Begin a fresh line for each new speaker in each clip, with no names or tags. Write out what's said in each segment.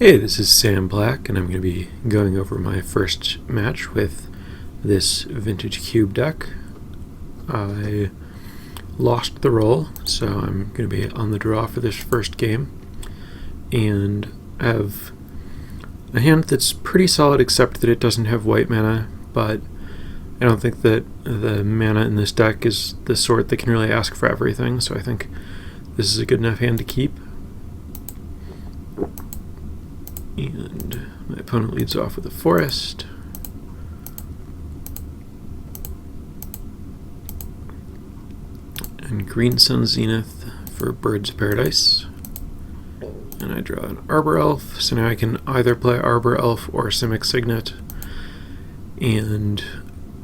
Hey, this is Sam Black, and I'm going to be going over my first match with this Vintage Cube deck. I lost the roll, so I'm going to be on the draw for this first game, and I have a hand that's pretty solid except that it doesn't have white mana, but I don't think that the mana in this deck is the sort that can really ask for everything, so I think this is a good enough hand to keep. And my opponent leads off with a forest. And Green Sun Zenith for Birds of Paradise. And I draw an Arbor Elf, so now I can either play Arbor Elf or Simic Signet.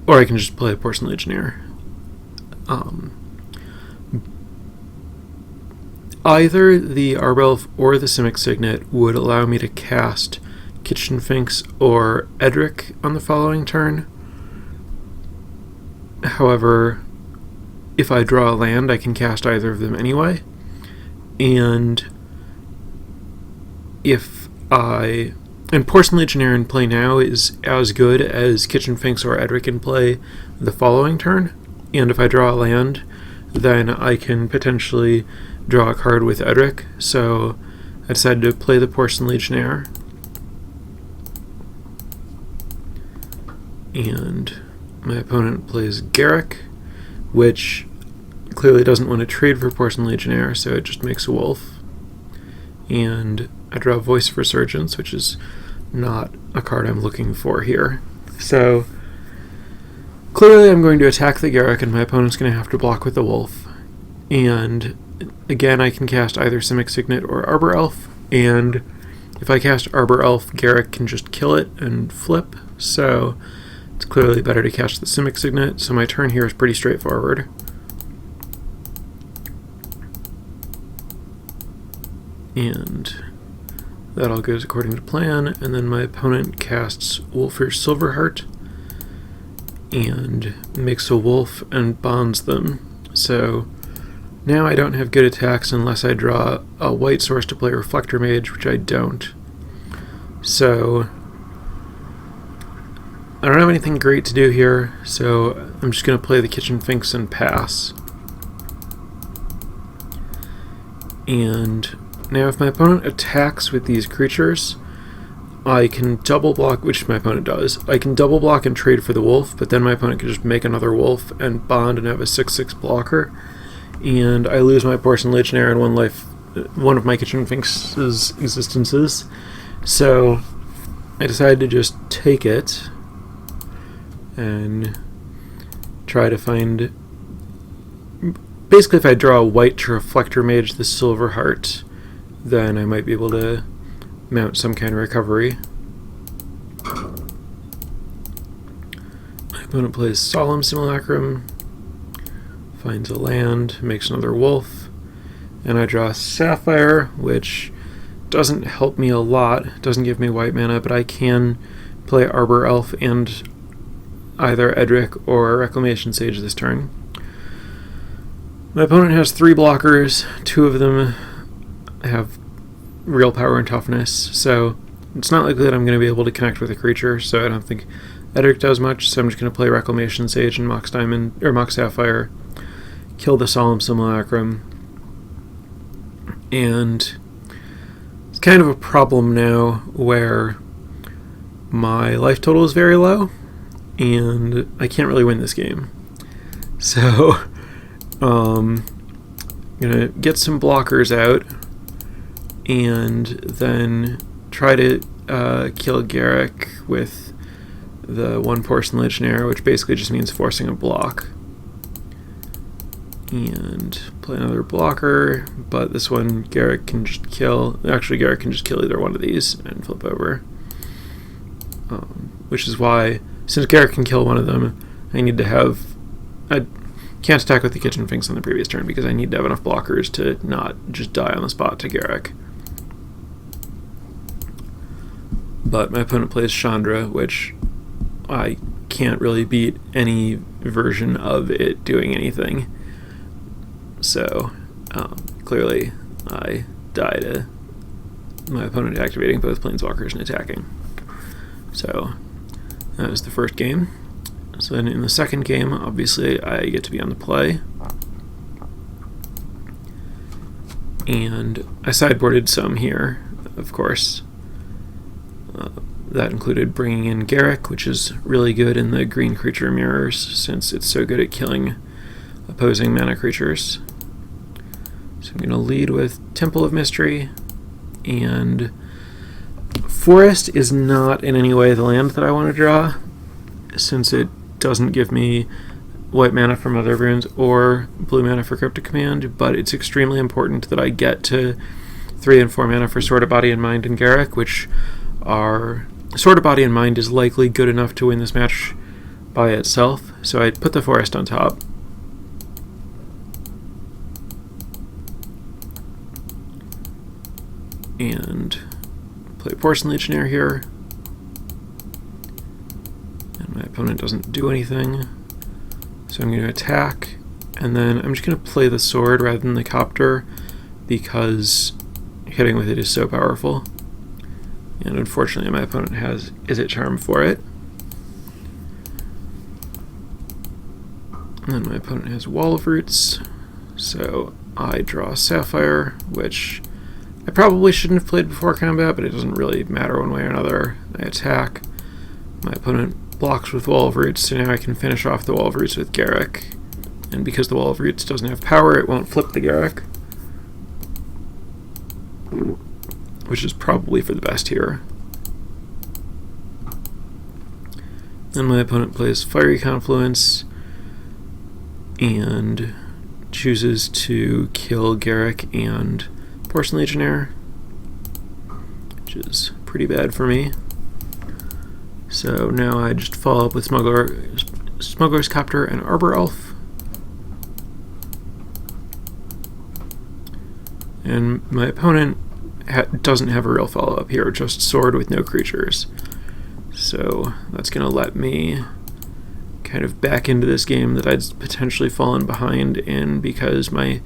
Or I can just play Porcelain Legionnaire. Either the Arbor Elf or the Simic Signet would allow me to cast Kitchen Finks or Edric on the following turn. However, if I draw a land, I can cast either of them anyway. And Porcelain Legionnaire in play now is as good as Kitchen Finks or Edric in play the following turn. And if I draw a land, then I can potentially draw a card with Edric, so I decided to play the Porcelain Legionnaire. And my opponent plays Garruk, which clearly doesn't want to trade for Porcelain Legionnaire, so it just makes a wolf. And I draw Voice of Resurgence, which is not a card I'm looking for here. So clearly I'm going to attack the Garruk, and my opponent's going to have to block with the wolf. And again, I can cast either Simic Signet or Arbor Elf, and if I cast Arbor Elf, Garruk can just kill it and flip, so it's clearly better to cast the Simic Signet, so my turn here is pretty straightforward. And that all goes according to plan, and then my opponent casts Wolfish Silverheart and makes a wolf and bonds them, so now I don't have good attacks unless I draw a white source to play Reflector Mage, which I don't. So I don't have anything great to do here, so I'm just going to play the Kitchen Finks and pass. And now if my opponent attacks with these creatures, I can double block, which my opponent does. I can double block and trade for the wolf, but then my opponent can just make another wolf and bond and have a 6/6 blocker. And I lose my Porcelain Legionnaire in one of my Kitchen Finks' existences. So I decided to just take it and try to find... Basically, if I draw a white to Reflector Mage the Silverheart, then I might be able to mount some kind of recovery. My opponent plays Solemn Simulacrum, finds a land, makes another wolf, and I draw Sapphire, which doesn't help me a lot, doesn't give me white mana, but I can play Arbor Elf and either Edric or Reclamation Sage this turn. My opponent has 3 blockers, 2 of them have real power and toughness, so it's not likely that I'm going to be able to connect with a creature, so I don't think Edric does much, so I'm just going to play Reclamation Sage and Mox Diamond, or Mox Sapphire, kill the Solemn Simulacrum, and it's kind of a problem now where my life total is very low, and I can't really win this game. So, I'm gonna get some blockers out, and then try to kill Garruk with the 1 Porcelain Legionnaire, which basically just means forcing a block. And play another blocker, but this one Garruk can just kill. Actually, Garruk can just kill either one of these and flip over. Which is why, since Garruk can kill one of them, I need to have... I can't attack with the Kitchen Finks on the previous turn because I need to have enough blockers to not just die on the spot to Garruk. But my opponent plays Chandra, which I can't really beat any version of it doing anything. So, clearly I die to my opponent activating both Planeswalkers and attacking. So that was the first game. So then in the second game, obviously I get to be on the play. And I sideboarded some here, of course. That included bringing in Garruk, which is really good in the green creature mirrors, since it's so good at killing opposing mana creatures. So I'm going to lead with Temple of Mystery, and Forest is not in any way the land that I want to draw, since it doesn't give me white mana for Mother of Runes or blue mana for Cryptic Command, but it's extremely important that I get to 3 and 4 mana for Sword of Body and Mind and Garruk, which are... Sword of Body and Mind is likely good enough to win this match by itself, so I put the Forest on top. And play Porcelain Legionnaire here. And my opponent doesn't do anything. So I'm going to attack, and then I'm just going to play the sword rather than the copter because hitting with it is so powerful. And unfortunately my opponent has Izzet Charm for it. And then my opponent has Wall of Roots, so I draw Sapphire, which I probably shouldn't have played before combat, but it doesn't really matter one way or another. I attack. My opponent blocks with Wall of Roots, so now I can finish off the Wall of Roots with Garruk. And because the Wall of Roots doesn't have power, it won't flip the Garruk, which is probably for the best here. Then my opponent plays Fiery Confluence and chooses to kill Garruk and Porcelain Legionnaire, which is pretty bad for me. So now I just follow up with Smuggler's Copter and Arbor Elf. And my opponent doesn't have a real follow-up here, just sword with no creatures. So that's going to let me kind of back into this game that I'd potentially fallen behind in because my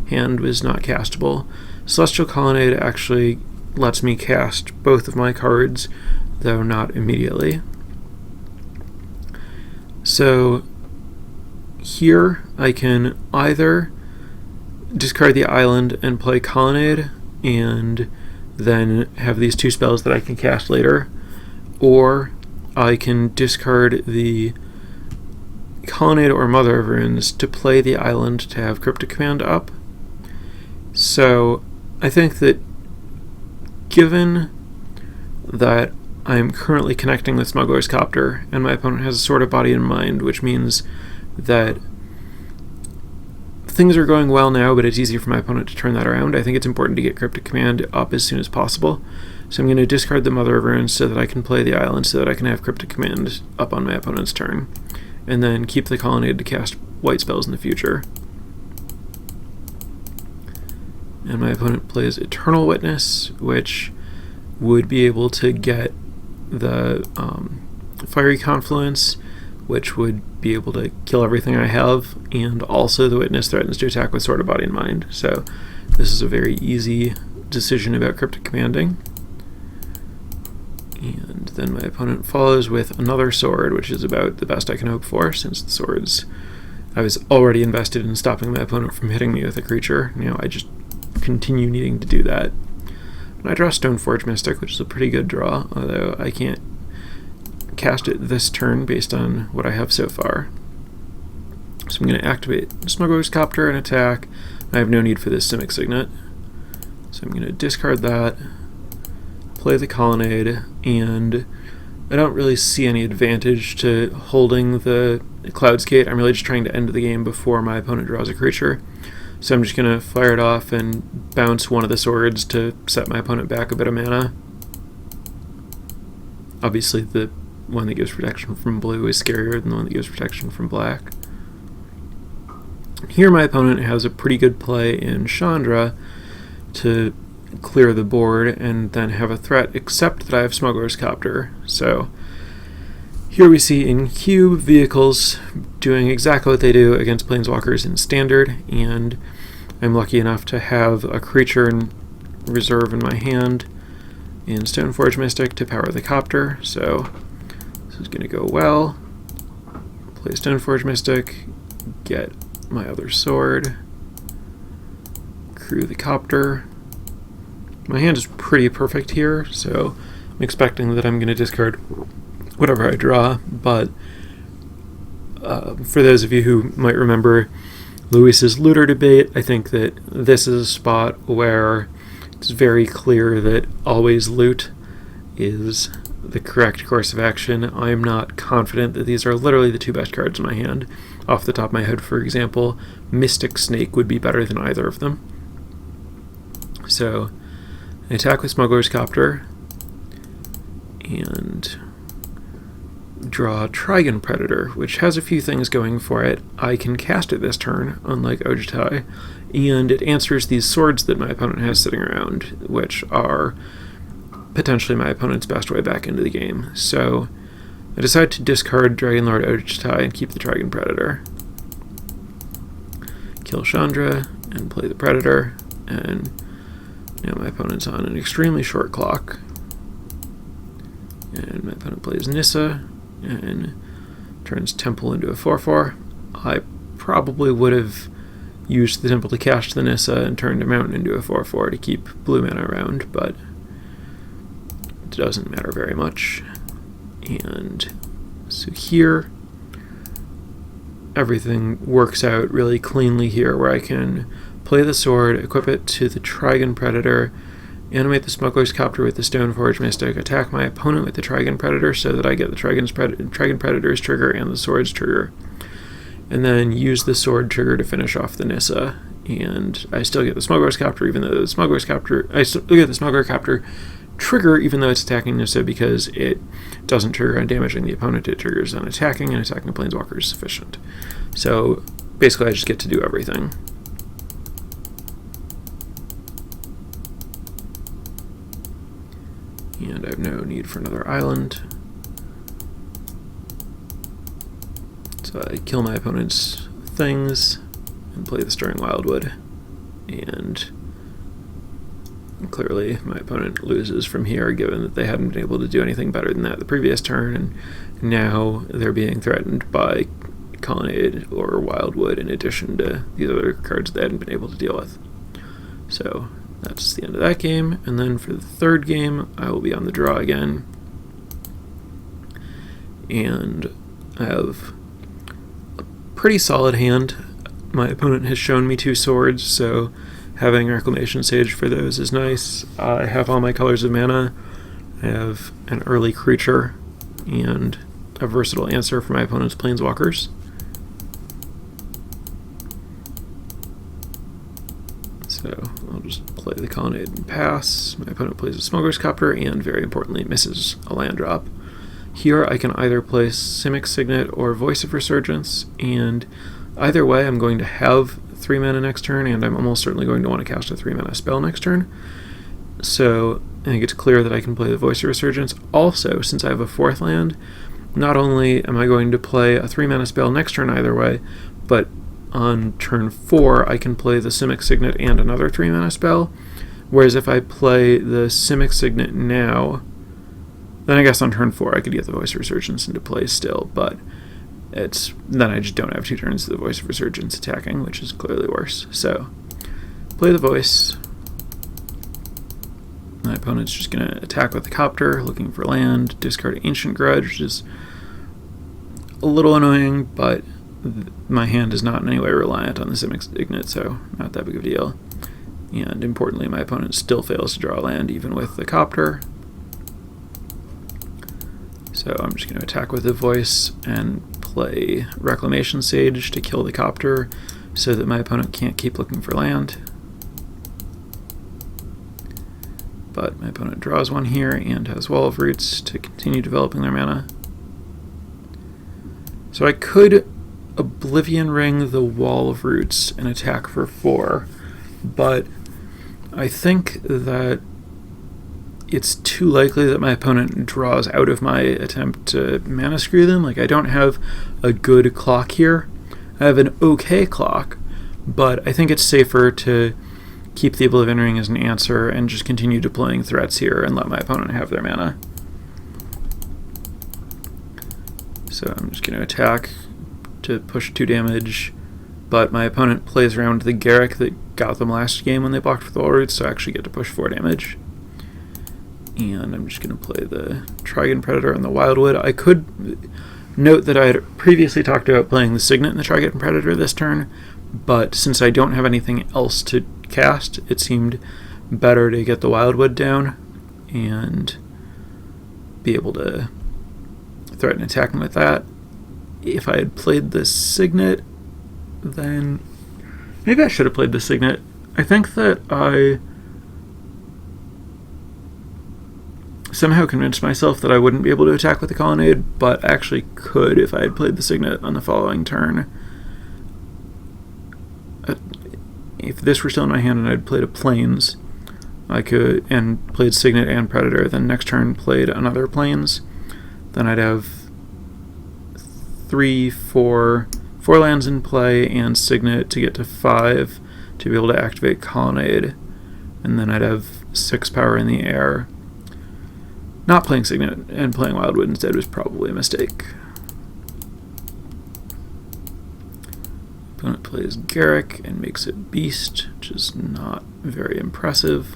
hand was not castable. Celestial Colonnade actually lets me cast both of my cards, though not immediately. So here I can either discard the island and play Colonnade and then have these 2 spells that I can cast later, or I can discard the Colonnade or Mother of Runes to play the island to have Cryptic Command up. So I think that given that I'm currently connecting with Smuggler's Copter and my opponent has a Sword of Body and Mind, which means that things are going well now, but it's easy for my opponent to turn that around. I think it's important to get Cryptic Command up as soon as possible. So I'm going to discard the Mother of Runes so that I can play the island so that I can have Cryptic Command up on my opponent's turn. And then keep the Colonnade to cast white spells in the future. And my opponent plays Eternal Witness, which would be able to get the Fiery Confluence, which would be able to kill everything I have, and also the Witness threatens to attack with Sword of Body and Mind. So this is a very easy decision about Cryptic Commanding. And then my opponent follows with another sword, which is about the best I can hope for, since the swords... I was already invested in stopping my opponent from hitting me with a creature. Now I just continue needing to do that. And I draw Stoneforge Mystic, which is a pretty good draw, although I can't cast it this turn based on what I have so far. So I'm going to activate Smuggler's Copter and attack. I have no need for this Simic Signet. So I'm going to discard that, play the Colonnade, and I don't really see any advantage to holding the Cloudscape. I'm really just trying to end the game before my opponent draws a creature. So I'm just going to fire it off and bounce one of the swords to set my opponent back a bit of mana. Obviously the one that gives protection from blue is scarier than the one that gives protection from black. Here my opponent has a pretty good play in Chandra to clear the board and then have a threat, except that I have Smuggler's Copter. So here we see in cube vehicles doing exactly what they do against Planeswalkers in Standard, and I'm lucky enough to have a creature in reserve in my hand in Stoneforge Mystic to power the copter, so this is going to go well. Play Stoneforge Mystic, get my other sword, crew the copter. My hand is pretty perfect here, so I'm expecting that I'm going to discard whatever I draw, but for those of you who might remember Luis's looter debate, I think that this is a spot where it's very clear that always loot is the correct course of action. I'm not confident that these are literally the two best cards in my hand. Off the top of my head, for example, Mystic Snake would be better than either of them. So I attack with Smuggler's Copter and draw Trigon Predator, which has a few things going for it. I can cast it this turn, unlike Ojutai, and it answers these swords that my opponent has sitting around, which are potentially my opponent's best way back into the game. So I decide to discard Dragonlord Ojutai and keep the Trigon Predator. Kill Chandra and play the Predator, and now my opponent's on an extremely short clock. And my opponent plays Nissa and turns Temple into a 4/4. I probably would have used the Temple to cast the Nissa and turned a Mountain into a 4/4 to keep blue mana around, but it doesn't matter very much. And so here, everything works out really cleanly here, where I can play the sword, equip it to the Trigon Predator, animate the Smuggler's Copter with the Stoneforge Mystic, attack my opponent with the Trigon Predator so that I get the Trigon Predator's trigger and the sword's trigger, and then use the sword trigger to finish off the Nissa. And I still get the Smuggler's Copter, even though the Smuggler's Copter, I still get the Smuggler Copter trigger even though it's attacking Nissa, because it doesn't trigger on damaging the opponent, it triggers on attacking, and attacking a Planeswalker is sufficient. So basically I just get to do everything. And I have no need for another island. So I kill my opponent's things and play the Stirring Wildwood. And clearly my opponent loses from here, given that they hadn't been able to do anything better than that the previous turn, and now they're being threatened by Colonnade or Wildwood in addition to these other cards they hadn't been able to deal with. So that's the end of that game, and then for the third game, I will be on the draw again, and I have a pretty solid hand. My opponent has shown me 2 swords, so having Reclamation Sage for those is nice. I have all my colors of mana. I have an early creature and a versatile answer for my opponent's Planeswalkers. So I'll just play the Colonnade and pass. My opponent plays a Smuggler's Copter and, very importantly, misses a land drop. Here I can either play Simic Signet or Voice of Resurgence, and either way I'm going to have 3 mana next turn, and I'm almost certainly going to want to cast a 3 mana spell next turn. So I think it's clear that I can play the Voice of Resurgence. Also, since I have a 4th land, not only am I going to play a 3 mana spell next turn either way, but on turn 4 I can play the Simic Signet and another 3 mana spell, whereas if I play the Simic Signet now, then I guess on turn 4 I could get the Voice of Resurgence into play still, but then I just don't have 2 turns to the Voice of Resurgence attacking, which is clearly worse. So play the Voice. My opponent's just going to attack with the Copter, looking for land, discard Ancient Grudge, which is a little annoying, but my hand is not in any way reliant on the Simic Signet, so not that big of a deal. And importantly, my opponent still fails to draw land even with the Copter. So I'm just going to attack with the Voice and play Reclamation Sage to kill the Copter so that my opponent can't keep looking for land. But my opponent draws 1 here and has Wall of Roots to continue developing their mana. So I could Oblivion Ring the Wall of Roots and attack for 4, but I think that it's too likely that my opponent draws out of my attempt to mana screw them. Like, I don't have a good clock here. I have an okay clock, but I think it's safer to keep the Oblivion Ring as an answer and just continue deploying threats here and let my opponent have their mana. So I'm just going to attack to push 2 damage, but my opponent plays around the Garruk that got them last game when they blocked with Wall Roots, so I actually get to push 4 damage. And I'm just going to play the Trigon Predator and the Wildwood. I could note that I had previously talked about playing the Signet and the Trigon Predator this turn, but since I don't have anything else to cast, it seemed better to get the Wildwood down and be able to threaten attacking with that. If I had played the Signet, then maybe I should have played the Signet. I think that I somehow convinced myself that I wouldn't be able to attack with the Colonnade, but actually could if I had played the Signet on the following turn. If this were still in my hand and I'd played a Plains, I could, and played Signet and Predator, then next turn played another Plains, then I'd have 4 lands in play and Signet to get to 5 to be able to activate Colonnade, and then I'd have 6 power in the air. Not playing Signet and playing Wildwood instead was probably a mistake. Opponent plays Garruk and makes it Beast, which is not very impressive.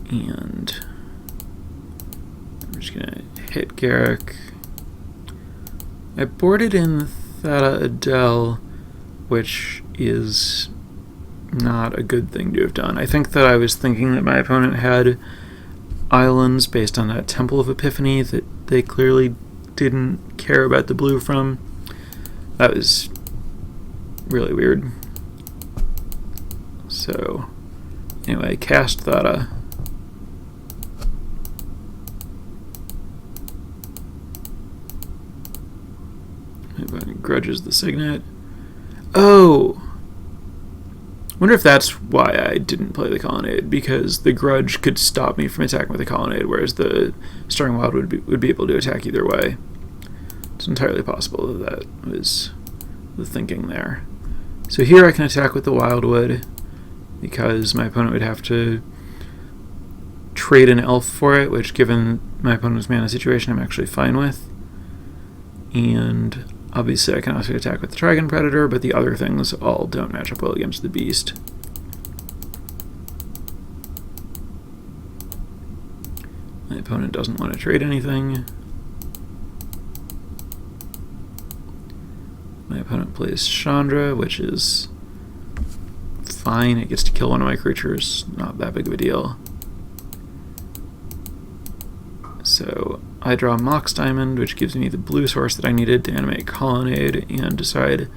And I'm just going to hit Garruk. I boarded in Thada Adel, which is not a good thing to have done. I think that I was thinking that my opponent had islands based on that Temple of Epiphany that they clearly didn't care about the blue from. That was really weird. So, anyway, cast Thada. Grudges the Signet. Oh! Wonder if that's why I didn't play the Colonnade, because the Grudge could stop me from attacking with the Colonnade, whereas the Stirring Wild would be able to attack either way. It's entirely possible that was the thinking there. So here I can attack with the Wildwood, because my opponent would have to trade an elf for it, which, given my opponent's mana situation, I'm actually fine with. And obviously I can also attack with the Trigon Predator, but the other things all don't match up well against the Beast. My opponent doesn't want to trade anything. My opponent plays Chandra, which is fine. It gets to kill one of my creatures. Not that big of a deal. So I draw Mox Diamond, which gives me the blue source that I needed to animate Colonnade, and decide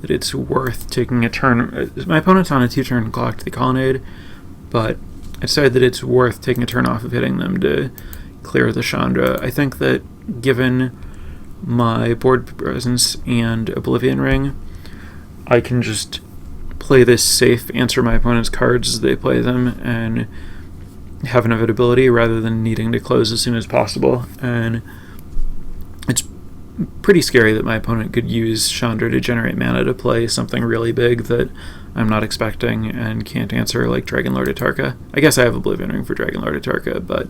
that it's worth taking a turn. My opponent's on a 2-turn clock to the Colonnade, but I decided that it's worth taking a turn off of hitting them to clear the Chandra. I think that given my board presence and Oblivion Ring, I can just play this safe, answer my opponent's cards as they play them, and have an inevitability rather than needing to close as soon as possible. And it's pretty scary that my opponent could use Chandra to generate mana to play something really big that I'm not expecting and can't answer, like Dragonlord Atarka. I guess I have Oblivion Ring for Dragonlord Atarka, but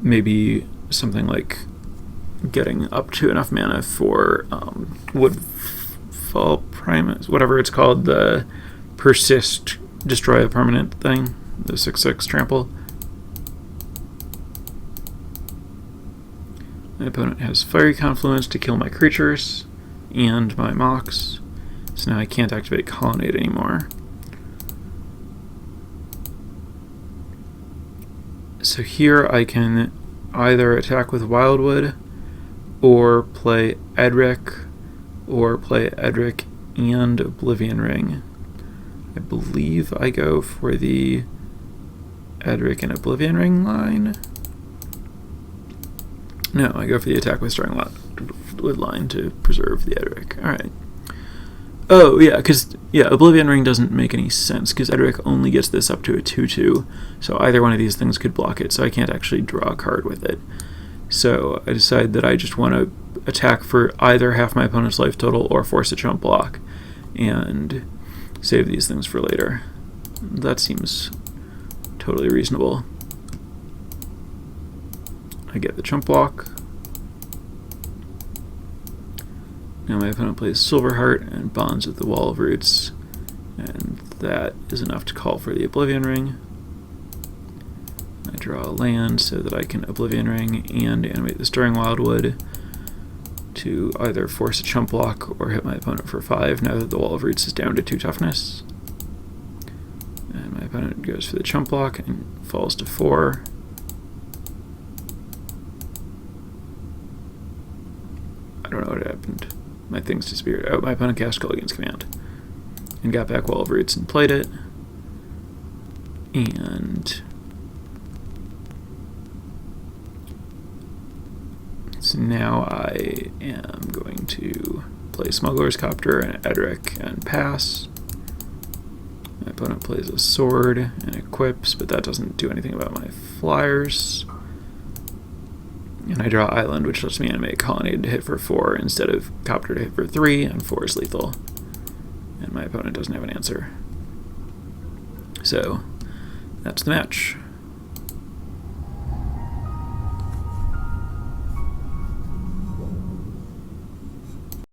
maybe something like getting up to enough mana for Woodfall Primus, whatever it's called, the Persist, destroy a permanent thing, the 6/6 trample. My opponent has Fiery Confluence to kill my creatures and my Mox, so now I can't activate Colonnade anymore. So here I can either attack with Wildwood, or play Edric, and Oblivion Ring. I believe I go for the Edric and Oblivion Ring line. No, I go for the attack with Stirring Wild line to preserve the Edric. Alright. Oh, yeah, because Oblivion Ring doesn't make any sense, because Edric only gets this up to a 2/2, so either one of these things could block it, so I can't actually draw a card with it. So I decide that I just want to attack for either half my opponent's life total or force a chump block, and save these things for later. That seems totally reasonable. I get the chump block. Now my opponent plays Silverheart and bonds with the Wall of Roots, and that is enough to call for the Oblivion Ring. I draw a land so that I can Oblivion Ring and animate the Stirring Wildwood to either force a chump block or hit my opponent for 5 now that the Wall of Roots is down to 2 toughness. And my opponent goes for the chump block and falls to 4. I don't know what happened. My things disappeared. Oh, my opponent cast Kolaghan's Command and got back Wall of Roots and played it. And so now I am going to play Smuggler's Copter and Edric and pass. My opponent plays a sword and equips, but that doesn't do anything about my flyers. And I draw Island, which lets me animate Colonnade to hit for 4 instead of Copter to hit for 3, and 4 is lethal. And my opponent doesn't have an answer. So, that's the match.